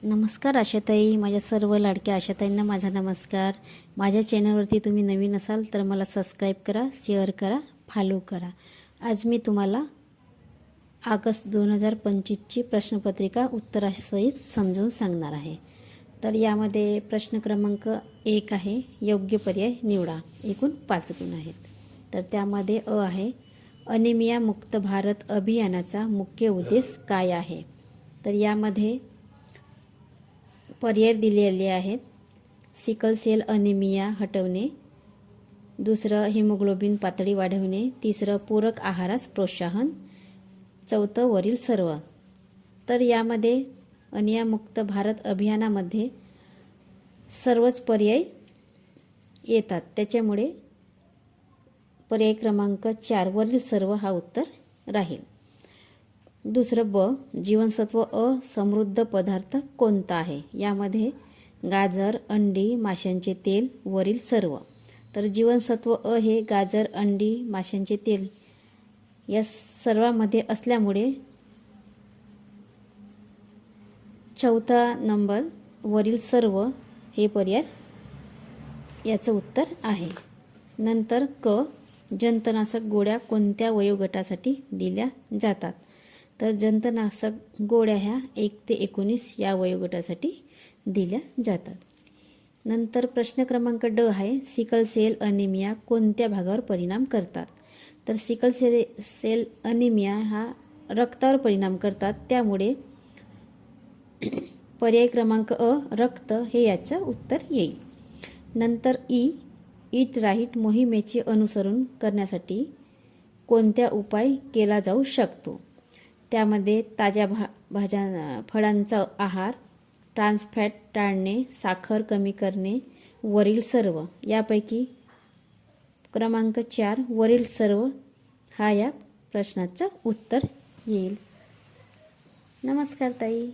नमस्कार आशाताई, माझ्या सर्व लाडक्या आशाताईंना माझा नमस्कार। माझ्या चॅनलवरती तुम्ही नवीन असाल तर मला सबस्क्राईब करा, शेअर करा, फॉलो करा। आज मी तुम्हाला ऑगस्ट 2025ची प्रश्नपत्रिका उत्तरासहित समजावून सांगणार आहे। तर यामध्ये प्रश्न क्रमांक 1 आहे, योग्य पर्याय निवडा। एकूण 5 गुण आहेत। तर त्यामध्ये अ आहे, अनिमिया मुक्त भारत अभियानाचा मुख्य उद्देश काय आहे? तर यामध्ये पर्याय दिलेले आहेत। सिकल सेल अनिमिया हटवणे, दुसरं हिमोग्लोबिन पातळी वाढवणे, तिसरं पूरक आहारास प्रोत्साहन, चौथं वरील सर्व। तर यामध्ये अनिमिया मुक्त भारत अभियानामध्ये सर्वच पर्याय येतात, त्याच्यामुळे पर्याय क्रमांक 4 वरील सर्व हा उत्तर राहील। दुसरं ब, जीवनसत्व अ समृद्ध पदार्थ कोणता आहे? यामध्ये गाजर, अंडी, माशांचे तेल, वरील सर्व। तर जीवनसत्व अ हे गाजर, अंडी, माशांचे तेल या सर्वांमध्ये असल्यामुळे चौथा नंबर वरील सर्व हे पर्याय याचं उत्तर आहे। नंतर क, जंतनाशक गोळ्या कोणत्या वयोगटासाठी दिल्या जातात? तर जंतनाशक गोळ्या ह्या 1 ते 19 या वयोगटासाठी दिल्या जातात। नंतर प्रश्न क्रमांक ड आहे, सिकल सेल अनिमिया कोणत्या भागावर परिणाम करतात? तर सिकल सेल अनिमिया हा रक्तावर परिणाम करतात, त्यामुळे पर्याय क्रमांक अ रक्त हे याचं उत्तर येईल। नंतर ईट राईट मोहिमेचे अनुसरण करण्यासाठी कोणत्या उपाय केला जाऊ शकतो? त्यामध्ये ताज्या भाज्या फळांचा आहार, ट्रान्स फॅट टाळणे, साखर कमी करणे, वरील सर्व। यापैकी क्रमांक 4 वरील सर्व हा या प्रश्नाचं उत्तर येईल। नमस्कार ताई।